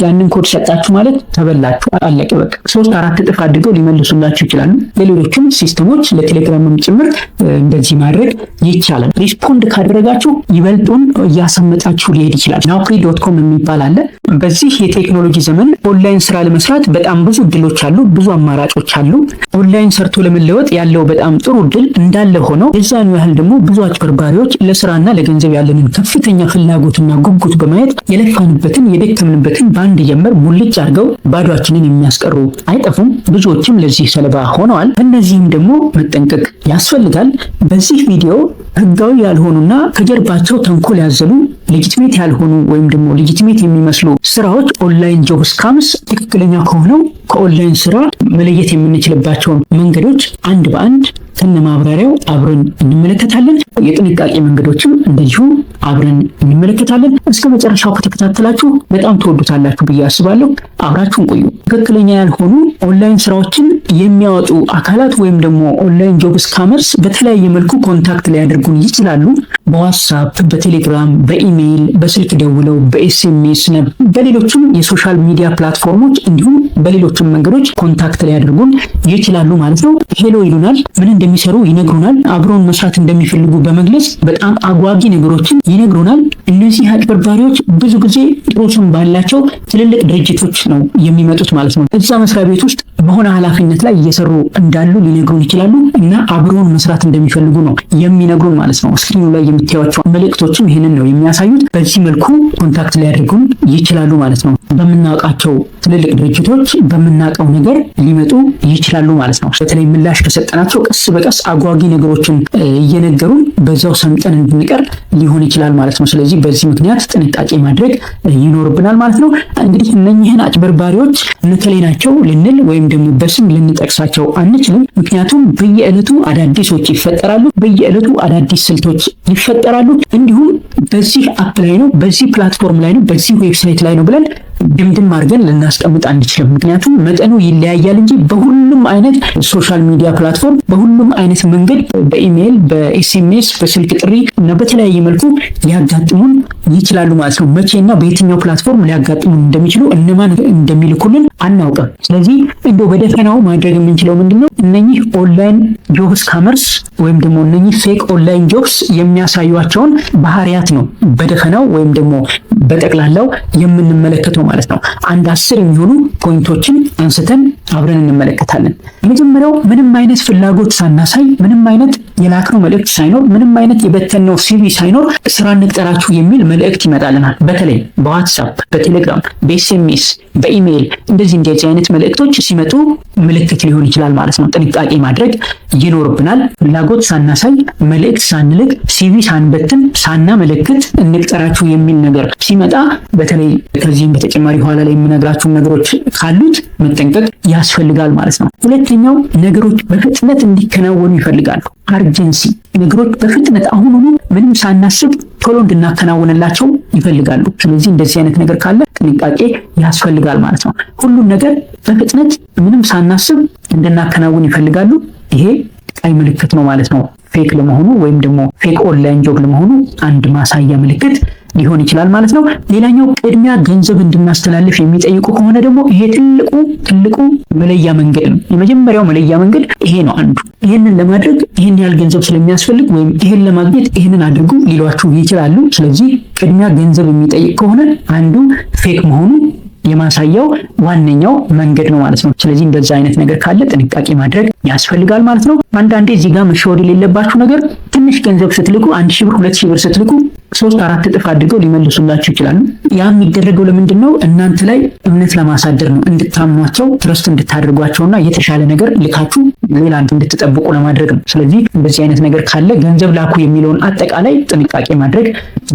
ያንን ኮድ ሰጣችሁ ማለት ተበላችሁ፣ አለቀ በቃ። 3-4 እጥፍ አድርገው ሊመልሱላችሁ ይችላሉ። ለሌሎችም ሲስተሞች ለቴሌግራምም ጭምር እንደዚህ ማድረግ ይቻላል። ሪስፖንድ ካደረጋችሁ ይበልጡን እያሰመጣችሁ ሊሄድ ይችላል። ናውክሪ.com የሚባል አለ። በዚህ የቴክኖሎጂ ዘመን ኦንላይን ስራ ለመስራት በጣም ብዙ እድሎች አሉ፣ ብዙ አማራጮች አሉ። ኦንላይን ሰርቶ ለመለወጥ ያለው በጣም ጥሩ እድል እንዳለ ሆኖ የዛኑ ያህል ደግሞ ብዙ አጭበርባሪዎች ለስራና ለገንዘብ ያለንን ከፍተኛ ፍላጎትና ጉጉት በማየት የለፋንበትን የደከምንበትን በአንድ ጀመር ሙልጭ አድርገው ባዷችንን የሚያስቀሩ አይጠፉም። ብዙዎችም ለዚህ ሰለባ ሆነዋል። እነዚህም ደግሞ መጠንቀቅ ያስፈልጋል። በዚህ ቪዲዮ ህጋዊ ያልሆኑና ከጀርባቸው ተንኮል ያዘሉ ሌጂቲሜት ያልሆኑ ወይም ደግሞ ሌጂቲሜት የሚመስሉ ስራዎች ኦንላይን ጆብ ስካምስ ትክክለኛ ከሆነው ከኦንላይን ስራ መለየት የምንችልባቸውን መንገዶች አንድ በአንድ ከነ ማብራሪያው አብረን እንመለከታለን። የጥንቃቄ መንገዶችም እንደዚሁ አብረን እንመለከታለን። እስከ መጨረሻው ከተከታተላችሁ በጣም ትወዱታላችሁ ብዬ አስባለሁ። አብራችሁን ቆዩ። ትክክለኛ ያልሆኑ ኦንላይን ስራዎችን የሚያወጡ አካላት ወይም ደግሞ ኦንላይን ጆብ ስካመርስ በተለያየ መልኩ ኮንታክት ሊያደርጉን ይችላሉ። በዋትስአፕ፣ በቴሌግራም፣ በኢሜይል፣ በስልክ ደውለው፣ በኤስኤምኤስ፣ በሌሎችም የሶሻል ሚዲያ ፕላትፎርሞች እንዲሁም በሌሎችም መንገዶች ኮንታክት ሊያደርጉን ይችላሉ ማለት ነው። ሄሎ ይሉናል፣ ምን እንደሚሰሩ ይነግሩናል፣ አብረውን መስራት እንደሚፈልጉ በመግለጽ በጣም አጓጊ ነገሮችን ይነግሩናል። እነዚህ አጭበርባሪዎች ብዙ ጊዜ ጥሩ ስም ባላቸው ትልልቅ ድርጅቶች ነው የሚመጡት ማለት ነው። እዛ መስሪያ ቤት ውስጥ በሆነ ኃላፊነት ላይ እየሰሩ እንዳሉ ሊነግሩን ይችላሉ እና አብረውን መስራት እንደሚፈልጉ ነው የሚነግሩን ማለት ነው። ስክሪኑ ላይ የምታዩቸው መልእክቶችም ይህንን ነው የሚያሳዩት። በዚህ መልኩ ኮንታክት ሊያደርጉን ይችላሉ ማለት ነው። በምናውቃቸው ትልልቅ ድርጅቶች በምናውቀው ነገር ሊመጡ ይችላሉ ማለት ነው። በተለይ ምላሽ ከሰጠናቸው ቀስ በቀስ አጓጊ ነገሮችን እየነገሩን በዛው ሰምጠን እንድንቀር ሊሆን ይችላል ማለት ነው። ስለዚህ በዚህ ምክንያት ጥንቃቄ ማድረግ ይኖርብናል ማለት ነው። እንግዲህ እነኚህን አጭበርባሪዎች እነከሌ ናቸው ልንል ወይም ደግሞ በስም ልንጠቅሳቸው አንችልም። ምክንያቱም በየዕለቱ አዳዲሶች ይፈጠራሉ፣ በየዕለቱ አዳዲስ ስልቶች ይፈጠራሉ። እንዲሁም በዚህ አፕ ላይ ነው፣ በዚህ ፕላትፎርም ላይ ነው፣ በዚህ ዌብሳይት ላይ ነው ብለን ድምድም አድርገን ልናስቀምጥ አንችልም። ምክንያቱም መጠኑ ይለያያል እንጂ በሁሉም አይነት ሶሻል ሚዲያ ፕላትፎርም በሁሉም አይነት መንገድ በኢሜይል፣ በኤስኤምኤስ፣ በስልክ ጥሪ እና በተለያየ መልኩ ሊያጋጥሙን ይችላሉ ማለት ነው። መቼና በየትኛው ፕላትፎርም ሊያጋጥሙን እንደሚችሉ እነማን እንደሚልኩልን አናውቅም። ስለዚህ እንደው በደፈናው ማድረግ የምንችለው ምንድነው? እነኚህ ኦንላይን ጆብ ስካመርስ ወይም ደግሞ እነኚህ ፌክ ኦንላይን ጆብስ የሚያሳዩቸውን ባህሪያት ነው በደፈናው ወይም ደግሞ በጠቅላላው የምንመለከተው ማለት ነው። አንድ 10 የሚሆኑ ፖይንቶችን አንስተን አብረን እንመለከታለን። መጀመሪያው ምንም አይነት ፍላጎት ሳናሳይ፣ ምንም አይነት የላክነው መልእክት ሳይኖር፣ ምንም አይነት የበተነው ሲቪ ሳይኖር ስራ እንቅጠራችሁ የሚል መልእክት ይመጣልናል። በተለይ በዋትስአፕ፣ በቴሌግራም፣ በኤስኤምኤስ፣ በኢሜይል እንደዚህ አይነት መልእክቶች ሲመጡ ምልክት ሊሆን ይችላል ማለት ነው። ጥንቃቄ ማድረግ ይኖርብናል። ፍላጎት ሳናሳይ፣ መልእክት ሳንልክ፣ ሲቪ ሳንበትን፣ ሳናመለክት እንቅጠራችሁ የሚል ነገር ሲመጣ በተለይ ከዚህም በተጨማሪ ኋላ ላይ የምነግራችሁ ነገሮች ካሉት መጠንቀቅ ያስፈልጋል ማለት ነው። ሁለተኛው ነገሮች በፍጥነት እንዲከናወኑ ይፈልጋሉ። አርጀንሲ፣ ነገሮች በፍጥነት አሁኑኑ ምንም ሳናስብ ቶሎ እንድናከናውንላቸው ይፈልጋሉ። ስለዚህ እንደዚህ አይነት ነገር ካለ ጥንቃቄ ያስፈልጋል ማለት ነው። ሁሉም ነገር በፍጥነት ምንም ሳናስብ እንድናከናውን ይፈልጋሉ። ይሄ ቀይ ምልክት ነው ማለት ነው። ፌክ ለመሆኑ ወይም ደግሞ ፌክ ኦንላይን ጆብ ለመሆኑ አንድ ማሳያ ምልክት ሊሆን ይችላል ማለት ነው። ሌላኛው ቅድሚያ ገንዘብ እንድናስተላልፍ የሚጠይቁ ከሆነ ደግሞ ይሄ ትልቁ መለያ መንገድ ነው። የመጀመሪያው መለያ መንገድ ይሄ ነው አንዱ። ይሄንን ለማድረግ ይሄን ያህል ገንዘብ ስለሚያስፈልግ ወይም ይሄን ለማግኘት ይሄንን አድርጉ ሊሏችሁ ይችላሉ። ስለዚህ ቅድሚያ ገንዘብ የሚጠይቅ ከሆነ አንዱ ፌክ መሆኑ የማሳያው ዋነኛው መንገድ ነው ማለት ነው። ስለዚህ እንደዛ አይነት ነገር ካለ ጥንቃቄ ማድረግ ያስፈልጋል ማለት ነው። አንዳንዴ እዚህ ጋር መሸወድ የሌለባችሁ ነገር ትንሽ ገንዘብ ስትልኩ 1000 ብር 2000 ብር ስትልኩ 3-4 እጥፍ አድርገው ሊመልሱላችሁ ይችላሉ። ያ የሚደረገው ለምንድን ነው? እናንተ ላይ እምነት ለማሳደር ነው። እንድታምኗቸው፣ ትረስት እንድታደርጓቸውና የተሻለ ነገር ልካችሁ ሌላ እንድትጠብቁ ለማድረግ ነው። ስለዚህ እንደዚህ አይነት ነገር ካለ ገንዘብ ላኩ የሚለውን አጠቃላይ ጥንቃቄ ማድረግ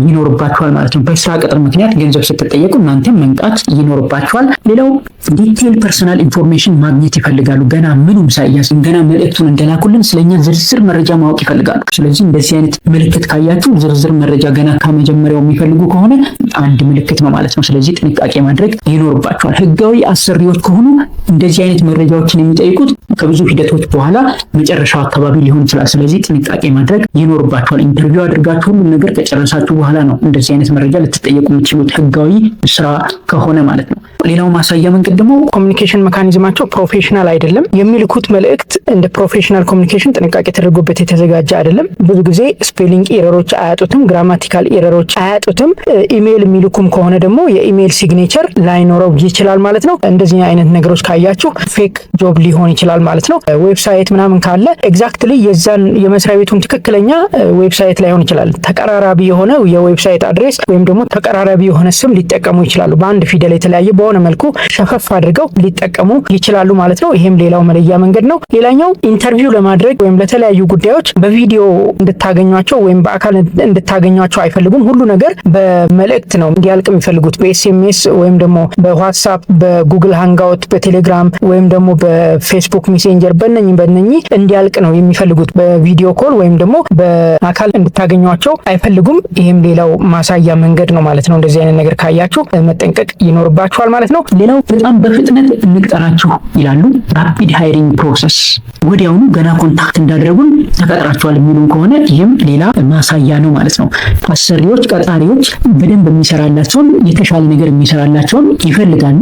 ይኖርባችኋል ማለት ነው። በስራ ቅጥር ምክንያት ገንዘብ ስትጠየቁ እናንተም መንቃት ይኖርባችኋል። ሌላው ዲቴይል ፐርሰናል ኢንፎርሜሽን ማግኘት ይፈልጋሉ። ገና ምንም ሳይያዝ ገና መልእክቱን እንደላኩልን ስለኛ ዝርዝር መረጃ ማወቅ ይፈልጋሉ። ስለዚህ እንደዚህ አይነት ምልክት ካያችሁ ዝርዝር መረጃ ገና ከመጀመሪያው የሚፈልጉ ከሆነ አንድ ምልክት ነው ማለት ነው። ስለዚህ ጥንቃቄ ማድረግ ይኖርባችኋል። ህጋዊ አሰሪዎች ከሆኑ እንደዚህ አይነት መረጃዎችን የሚጠይቁት ከብዙ ሂደቶች በኋላ መጨረሻው አካባቢ ሊሆን ይችላል። ስለዚህ ጥንቃቄ ማድረግ ይኖርባችኋል። ኢንተርቪው አድርጋችሁ ሁሉም ነገር ከጨረሳችሁ በኋላ ነው እንደዚህ አይነት መረጃ ልትጠየቁ የምትችሉት ህጋዊ ስራ ከሆነ ማለት ነው። ሌላው ማሳያ መንገድ ደግሞ ኮሚኒኬሽን ሜካኒዝማቸው ፕሮፌሽናል አይደለም። የሚልኩት መልእክት እንደ ፕሮፌሽናል ኮሚኒኬሽን ጥንቃቄ ተደርጎበት የተዘጋጀ አይደለም። ብዙ ጊዜ ስፔሊንግ ኤረሮች አያጡትም፣ ግራማቲካል ኤረሮች አያጡትም። ኢሜይል የሚልኩም ከሆነ ደግሞ የኢሜይል ሲግኔቸር ላይኖረው ይችላል ማለት ነው። እንደዚህ አይነት ነገሮች ካያችሁ ፌክ ጆብ ሊሆን ይችላል ማለት ነው። ዌብሳይት ምናምን ካለ ኤግዛክትሊ የዛን የመስሪያ ቤቱን ትክክለኛ ዌብሳይት ላይሆን ይችላል። ተቀራራቢ የሆነ የዌብሳይት አድሬስ ወይም ደግሞ ተቀራራቢ የሆነ ስም ሊጠቀሙ ይችላሉ። በአንድ ፊደል የተለያየ በሆነ መልኩ ሸፈፍ አድርገው ሊጠቀሙ ይችላሉ ማለት ነው። ይሄም ሌላው መለያ መንገድ ነው። ሌላኛው ኢንተርቪው ለማድረግ ወይም ለተለያዩ ጉዳዮች በቪዲዮ እንድታገኟቸው ወይም በአካል እንድታገኟቸው አይፈልጉም። ሁሉ ነገር በመልእክት ነው እንዲያልቅ የሚፈልጉት። በኤስኤምኤስ ወይም ደግሞ በዋትስአፕ፣ በጉግል ሃንጋውት፣ በቴሌግራም ወይም ደግሞ በፌስቡክ ሜሴንጀር በእነኚህ እንዲያልቅ ነው የሚፈልጉት። በቪዲዮ ኮል ወይም ደግሞ በአካል እንድታገኟቸው አይፈልጉም። ይሄም ሌላው ማሳያ መንገድ ነው ማለት ነው። እንደዚህ አይነት ነገር ካያችሁ መጠንቀቅ ይኖርባችኋል ማለት ነው። ሌላው በጣም በፍጥነት እንቅጠራችሁ ይላሉ። ራፒድ ሃይሪንግ ፕሮሰስ፣ ወዲያውኑ ገና ኮንታክት እንዳደረጉን ተቀጥራችኋል የሚሉን ከሆነ ይህም ሌላ ማሳያ ነው ማለት ነው። አሰሪዎች፣ ቀጣሪዎች በደንብ የሚሰራላቸውን የተሻለ ነገር የሚሰራላቸውን ይፈልጋሉ።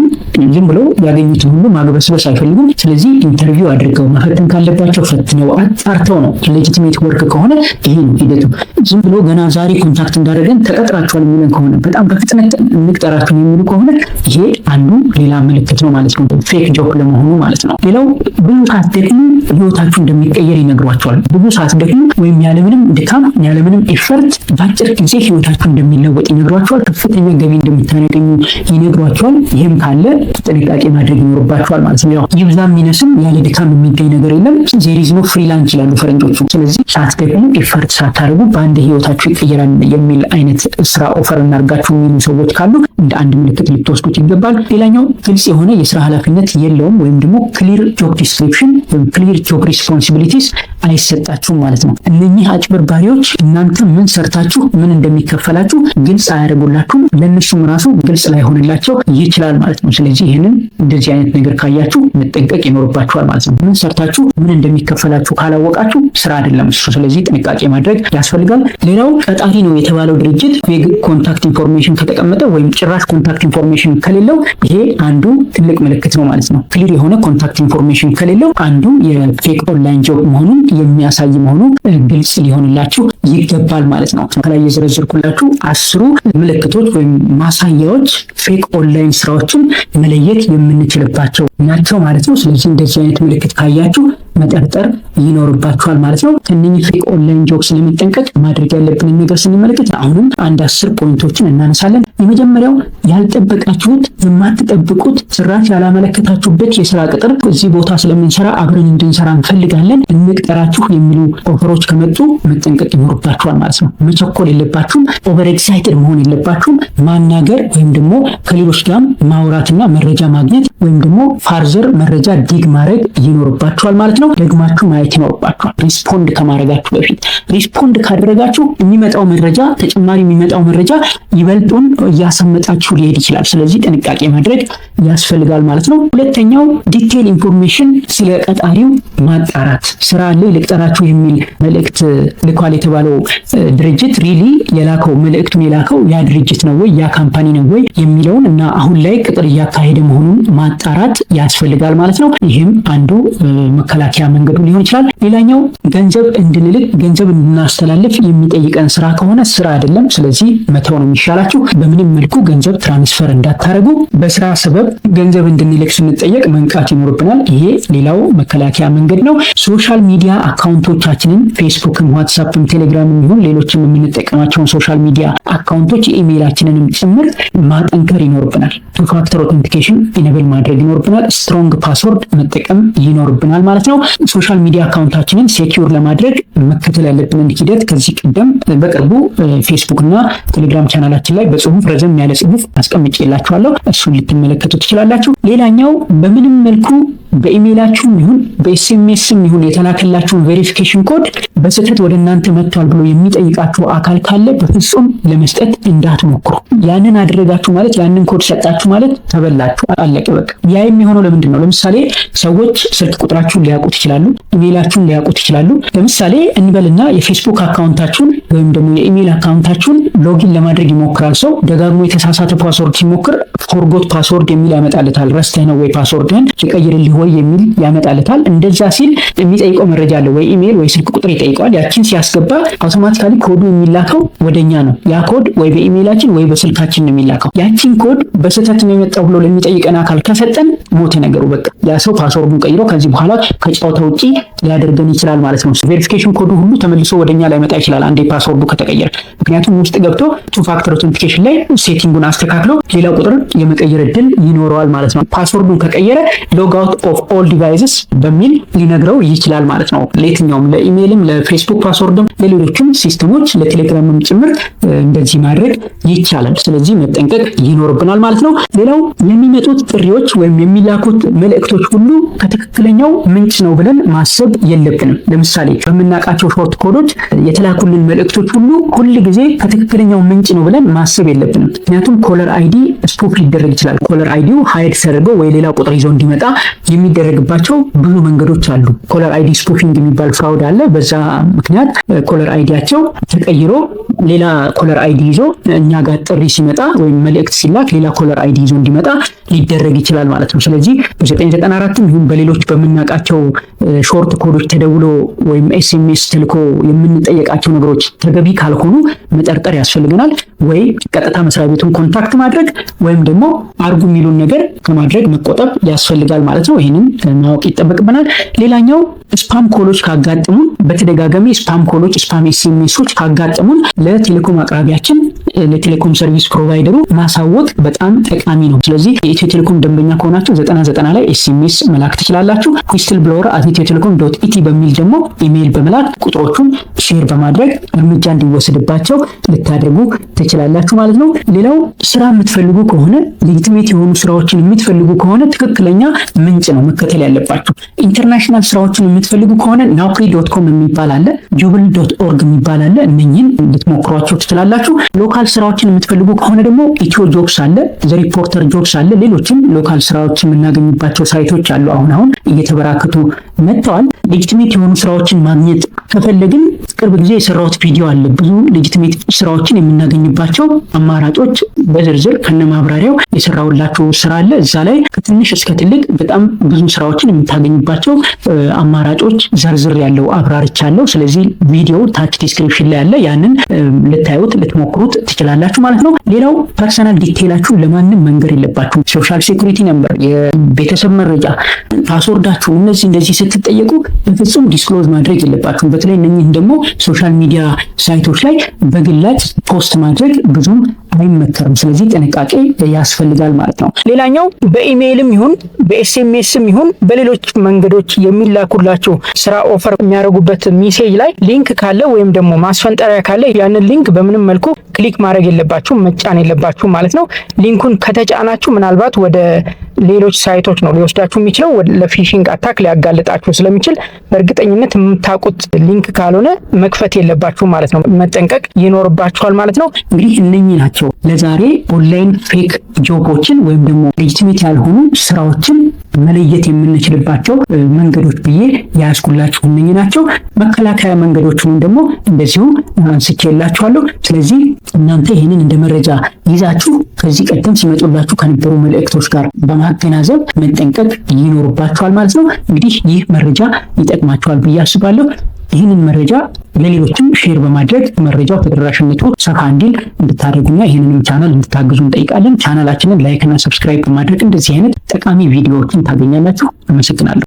ዝም ብለው ያገኙትን ሁሉ ማግበስበስ አይፈልጉም። ስለዚህ ኢንተርቪው አድርገው መፈተን ካለባቸው ፈትነው አጣርተው ነው። ሌጂቲሜት ወርክ ከሆነ ይሄ ነው ሂደቱ። ዝም ብሎ ገና ዛሬ ኮንታክት እንዳደረገን ተቀጥራችኋል የሚለን ከሆነ በጣም በፍጥነት እንቅጠራችሁ የሚሉ ከሆነ ይሄ አንዱ ሌላ ምልክት ነው ማለት ነው፣ ፌክ ጆብ ለመሆኑ ማለት ነው። ሌላው ብዙ ሰዓት ደግሞ ህይወታችሁ እንደሚቀየር ይነግሯቸዋል። ብዙ ሰዓት ደግሞ ወይም ያለምንም ድካም ያለምንም ኤፈርት በአጭር ጊዜ ህይወታችሁ እንደሚለወጥ ይነግሯቸዋል። ከፍተኛ ገቢ እንደምታገኙ ይነግሯቸዋል። ይህም ካለ ጥንቃቄ ማድረግ ይኖርባቸዋል ማለት ነው። ያው ይብዛም ይነስም ያለ ድካም የሚገኝ ነገር የለም። ዜሪዝ ነው ፍሪላንስ ይላሉ ፈረንጆቹ። ስለዚህ ሰዓት ደግሞ ኤፈርት ሳታደርጉ በአንድ ህይወታችሁ ይቀየራል የሚል አይነት ስራ ኦፈር እናርጋችሁ የሚሉ ሰዎች ካሉ እንደ አንድ ምልክት ልትወስዱት ይገባል። ሌላኛው ግልጽ የሆነ የስራ ኃላፊነት የለውም ወይም ደግሞ ክሊር ጆብ ዲስክሪፕሽን ወይም ክሊር ጆብ ሪስፖንሲቢሊቲስ አይሰጣችሁም ማለት ነው። እነኚህ አጭበርባሪዎች እናንተ ምን ሰርታችሁ ምን እንደሚከፈላችሁ ግልጽ አያደርጉላችሁም። ለእነሱም ራሱ ግልጽ ላይሆንላቸው ይችላል ማለት ነው። ስለዚህ ይህንን እንደዚህ አይነት ነገር ካያችሁ መጠንቀቅ ይኖርባችኋል ማለት ነው። ምን ሰርታችሁ ምን እንደሚከፈላችሁ ካላወቃችሁ ስራ አይደለም እሱ። ስለዚህ ጥንቃቄ ማድረግ ያስፈልጋል። ሌላው ቀጣሪ ነው የተባለው ድርጅት ፌክ ኮንታክት ኢንፎርሜሽን ከተቀመጠ ወይም ጭራሽ ኮንታክት ኢንፎርሜሽን ከሌለው ይሄ አንዱ ትልቅ ምልክት ነው ማለት ነው። ክሊር የሆነ ኮንታክት ኢንፎርሜሽን ከሌለው አንዱ የፌክ ኦንላይን ጆብ መሆኑን የሚያሳይ መሆኑ ግልጽ ሊሆንላችሁ ይገባል ማለት ነው። ከላይ የዘረዘርኩላችሁ 10 ምልክቶች ወይም ማሳያዎች ፌክ ኦንላይን ስራዎችን መለየት የምንችልባቸው ናቸው ማለት ነው። ስለዚህ እንደዚህ አይነት ምልክት ካያችሁ መጠርጠር ይኖርባችኋል ማለት ነው። ከነኚህ ፌክ ኦንላይን ጆብስ ለመጠንቀቅ ማድረግ ያለብንን ነገር ስንመለከት አሁንም አንድ 10 ፖይንቶችን እናነሳለን። የመጀመሪያው ያልጠበቃችሁት የማትጠብቁት ጭራሽ ያላመለከታችሁበት የስራ ቅጥር እዚህ ቦታ ስለምንሰራ አብረን እንድንሰራ እንፈልጋለን እንቅጠራችሁ የሚሉ ኦፈሮች ከመጡ መጠንቀቅ ይኖርባችኋል ማለት ነው። መቸኮል የለባችሁም። ኦቨር ኤክሳይትድ መሆን የለባችሁም። ማናገር ወይም ደግሞ ከሌሎች ጋር ማውራትና መረጃ ማግኘት ወይም ደግሞ ፋርዘር መረጃ ዲግ ማድረግ ይኖርባችኋል ማለት ነው። ደግማችሁ ማየት ይኖርባችኋል ሪስፖንድ ከማድረጋችሁ በፊት። ሪስፖንድ ካደረጋችሁ የሚመጣው መረጃ ተጨማሪ የሚመጣው መረጃ ይበልጡን እያሰመጣችሁ ሊሄድ ይችላል። ስለዚህ ጥንቃቄ ማድረግ ያስፈልጋል ማለት ነው። ሁለተኛው ዲቴል ኢንፎርሜሽን ስለ ቀጣሪው ማጣራት። ስራ ላይ ልቅጠራችሁ የሚል መልእክት ልኳል የተባለው ድርጅት ሪሊ የላከው መልእክቱን የላከው ያ ድርጅት ነው ወይ ያ ካምፓኒ ነው ወይ የሚለውን እና አሁን ላይ ቅጥር እያካሄደ መሆኑን ማጣራት ያስፈልጋል ማለት ነው። ይህም አንዱ መከላከያ መንገዱ ሊሆን ይችላል። ሌላኛው ገንዘብ እንድንልክ ገንዘብ እንድናስተላልፍ የሚጠይቀን ስራ ከሆነ ስራ አይደለም። ስለዚህ መተው ነው የሚሻላችሁ። በምንም መልኩ ገንዘብ ትራንስፈር እንዳታረጉ። በስራ ሰበብ ገንዘብ እንድንልክ ስንጠየቅ መንቃት ይኖርብናል። ይሄ ሌላው መከላከያ መንገድ ነው። ሶሻል ሚዲያ አካውንቶቻችንን ፌስቡክም፣ ዋትስአፕም፣ ቴሌግራምም ይሁን ሌሎችም የምንጠቀማቸውን ሶሻል ሚዲያ አካውንቶች ኢሜይላችንንም ጭምር ማጠንከር ይኖርብናል። ቱ ፋክተር ኦተንቲኬሽን ኢኔብል ማድረግ ይኖርብናል። ስትሮንግ ፓስወርድ መጠቀም ይኖርብናል ማለት ነው። ሶሻል ሚዲያ አካውንታችንን ሴኪዩር ለማድረግ መከተል ያለብንን ሂደት ከዚህ ቀደም በቅርቡ ፌስቡክ እና ቴሌግራም ቻናላችን ላይ በጽሁፍ ረዘም ያለ ጽሁፍ አስቀምጬላችኋለሁ። እሱን ልትመለከቱ ትችላላችሁ። ሌላኛው በምንም መልኩ በኢሜይላችሁም ይሁን በኤስኤምኤስም ይሁን የተላከላችሁን ቬሪፊኬሽን ኮድ በስህተት ወደ እናንተ መጥቷል ብሎ የሚጠይቃችሁ አካል ካለ በፍጹም ለመስጠት እንዳትሞክሩ። ያንን አደረጋችሁ ማለት ያንን ኮድ ሰጣችሁ ማለት ተበላችሁ፣ አለቀ በቃ። ያ የሚሆነው ለምንድን ነው? ለምሳሌ ሰዎች ስልክ ቁጥራችሁን ሊያውቁት ይችላሉ፣ ኢሜይላችሁን ሊያውቁት ይችላሉ። ለምሳሌ እንበልና የፌስቡክ አካውንታችሁን ወይም ደግሞ የኢሜይል አካውንታችሁን ሎጊን ለማድረግ ይሞክራል ሰው። ደጋግሞ የተሳሳተ ፓስወርድ ሲሞክር ፎርጎት ፓስወርድ የሚል ያመጣልታል። ረስተህ ነው ወይ ፓስወርድህን ይቀይርልህ ወይ የሚል ያመጣልታል። እንደዛ ሲል የሚጠይቀው መረጃ አለ፣ ወይ ኢሜይል ወይ ስልክ ቁጥር ይጠይቀዋል። ያችን ሲያስገባ አውቶማቲካሊ ኮዱ የሚላከው ወደኛ ነው። ያ ኮድ ወይ በኢሜይላችን ወይ በስልካችን ነው የሚላከው። ያችን ኮድ በስህተት ነው የመጣው ብሎ ለሚጠይቀን አካል ከሰጠን ሞተ ነገሩ በቃ። ያ ሰው ፓስወርዱን ቀይሮ ከዚህ በኋላ ከጨዋታ ውጪ ሊያደርገን ይችላል ማለት ነው። ቬሪፊኬሽን ኮዱ ሁሉ ተመልሶ ወደኛ ላይ መጣ ይችላል አንዴ ፓስወርዱ ከተቀየረ። ምክንያቱም ውስጥ ገብቶ ቱ ፋክተር ኦተንቲኬሽን ላይ ሴቲንጉን አስተካክሎ ሌላ ቁጥር የመቀየር እድል ይኖረዋል ማለት ነው። ፓስወርዱን ከቀየረ ሎግ አውት ኦፍ ኦል ዲቫይስስ በሚል ሊነግረው ይችላል ማለት ነው። ለየትኛውም ለኢሜይልም፣ ለፌስቡክ ፓስወርድም፣ ለሌሎችም ሲስተሞች ለቴሌግራምም ጭምር እንደዚህ ማድረግ ይቻላል። ስለዚህ መጠንቀቅ ይኖርብናል ማለት ነው። ሌላው የሚመጡት ጥሪዎች ወይም የሚላኩት መልእክቶች ሁሉ ከትክክለኛው ምንጭ ነው ብለን ማሰብ የለብንም። ለምሳሌ በምናውቃቸው ሾርት ኮዶች የተላኩልን መልእክቶች ሁሉ ሁል ጊዜ ከትክክለኛው ምንጭ ነው ብለን ማሰብ የለብንም። ምክንያቱም ኮለር አይዲ ስፖክ ሊደረግ ይችላል። ኮለር አይዲው ሃይድ ተደርገው ወይ ሌላ ቁጥር ይዞ እንዲመጣ የሚደረግባቸው ብዙ መንገዶች አሉ። ኮለር አይዲ ስፖኪንግ የሚባል ፍራውድ አለ። በዛ ምክንያት ኮለር አይዲያቸው ተቀይሮ ሌላ ኮለር አይዲ ይዞ እኛ ጋር ጥሪ ሲመጣ ወይም መልእክት ሲላክ ሌላ ኮለር አይዲ ይዞ እንዲመጣ ሊደረግ ይችላል ማለት ነው። ስለዚህ በ994ም ይሁን በሌሎች በምናውቃቸው ሾርት ኮዶች ተደውሎ ወይም ኤስኤምኤስ ተልኮ የምንጠየቃቸው ነገሮች ተገቢ ካልሆኑ መጠርጠር ያስፈልገናል። ወይ ቀጥታ መስሪያ ቤቱን ኮንታክት ማድረግ ወይም ደግሞ አርጉ የሚሉን ነገር ከማድረግ መቆጠብ ያስፈልጋል ማለት ነው። ይህንን ማወቅ ይጠበቅብናል። ሌላኛው ስፓም ኮሎች ካጋጠሙን፣ በተደጋጋሚ ስፓም ኮሎች፣ ስፓም ኤስኤምኤሶች ካጋጠሙን ለቴሌኮም አቅራቢያችን ለቴሌኮም ሰርቪስ ፕሮቫይደሩ ማሳወቅ በጣም ጠቃሚ ነው። ስለዚህ የኢትዮ ቴሌኮም ደንበኛ ከሆናችሁ 9090 ላይ ኤስኤምኤስ መላክ ትችላላችሁ። whistleblower@ethiotelecom.et በሚል ደግሞ ኢሜይል በመላክ ቁጥሮቹን ሼር በማድረግ እርምጃ እንዲወሰድባቸው ልታደርጉ ትችላላችሁ ማለት ነው። ሌላው ስራ የምትፈልጉ ከሆነ ሌጂቲሜት የሆኑ ስራዎችን የምትፈልጉ ከሆነ ትክክለኛ ምንጭ ነው መከተል ያለባችሁ። ኢንተርናሽናል ስራዎችን የምትፈልጉ ከሆነ naukri.com የሚባል አለ፣ jubl.org የሚባል አለ። እነኚህን እንድትሞክሯቸው ትችላላችሁ። ሎካል ስራዎችን የምትፈልጉ ከሆነ ደግሞ ኢትዮ ጆብስ አለ፣ ዘ ሪፖርተር ጆብስ አለ። ሌሎችም ሎካል ስራዎችን የምናገኝባቸው ሳይቶች አሉ። አሁን እየተበራከቱ መጥተዋል። ሌጂቲሜት የሆኑ ስራዎችን ማግኘት ከፈለግን ቅርብ ጊዜ የሰራሁት ቪዲዮ አለ። ብዙ ሌጂቲሜት ስራዎችን የምናገኝባቸው አማራጮች በዝርዝር ከነማብራሪያው የሰራሁላችሁ ስራ አለ። እዛ ላይ ከትንሽ እስከ ትልቅ በጣም ብዙ ስራዎችን የምታገኙባቸው አማራጮች ዘርዝር ያለው አብራርቻለሁ። ስለዚህ ቪዲዮ ታች ዲስክሪፕሽን ላይ አለ። ያንን ልታዩት ልትሞክሩት ትችላላችሁ ማለት ነው። ሌላው ፐርሰናል ዲቴይላችሁ ለማንም መንገር የለባችሁም። ሶሻል ሴኩሪቲ ነምበር፣ የቤተሰብ መረጃ፣ ፓስወርዳችሁ እንደዚህ ስትጠየቁ በፍጹም ዲስክሎዝ ማድረግ የለባችሁም። በተለይ እነኚህ ደግሞ ሶሻል ሚዲያ ሳይቶች ላይ በግላጭ ፖስት ማድረግ ብዙም አይመከርም። ስለዚህ ጥንቃቄ ያስፈልጋል ማለት ነው። ሌላኛው በኢሜይልም ይሁን በኤስኤምኤስም ይሁን በሌሎች መንገዶች የሚላኩላችሁ ስራ ኦፈር የሚያደርጉበት ሜሴጅ ላይ ሊንክ ካለ ወይም ደግሞ ማስፈንጠሪያ ካለ ያንን ሊንክ በምንም መልኩ ክሊክ ማድረግ የለባችሁ፣ መጫን የለባችሁ ማለት ነው። ሊንኩን ከተጫናችሁ ምናልባት ወደ ሌሎች ሳይቶች ነው ሊወስዳችሁ የሚችለው፣ ለፊሽንግ አታክ ሊያጋልጣችሁ ስለሚችል በእርግጠኝነት የምታውቁት ሊንክ ካልሆነ መክፈት የለባችሁ ማለት ነው። መጠንቀቅ ይኖርባችኋል ማለት ነው። እንግዲህ እነኚህ ናቸው ለዛሬ ኦንላይን ፌክ ጆቦችን ወይም ደግሞ ሌጂቲሜት ያልሆኑ ስራዎችን መለየት የምንችልባቸው መንገዶች ብዬ ያስኩላችሁ እነኚህ ናቸው። መከላከያ መንገዶችን ደግሞ እንደዚሁ አንስቼላችኋለሁ። ስለዚህ እናንተ ይህንን እንደ መረጃ ይዛችሁ ከዚህ ቀደም ሲመጡላችሁ ከነበሩ መልእክቶች ጋር በማገናዘብ መጠንቀቅ ይኖርባችኋል ማለት ነው። እንግዲህ ይህ መረጃ ይጠቅማችኋል ብዬ አስባለሁ። ይህንን መረጃ ለሌሎችም ሼር በማድረግ መረጃው ተደራሽነቱ ሰፋ እንዲል እንድታደርጉና ይህንንም ቻናል እንድታግዙ እንጠይቃለን። ቻናላችንን ላይክ እና ሰብስክራይብ በማድረግ እንደዚህ አይነት ጠቃሚ ቪዲዮዎችን ታገኛላችሁ። አመሰግናለሁ።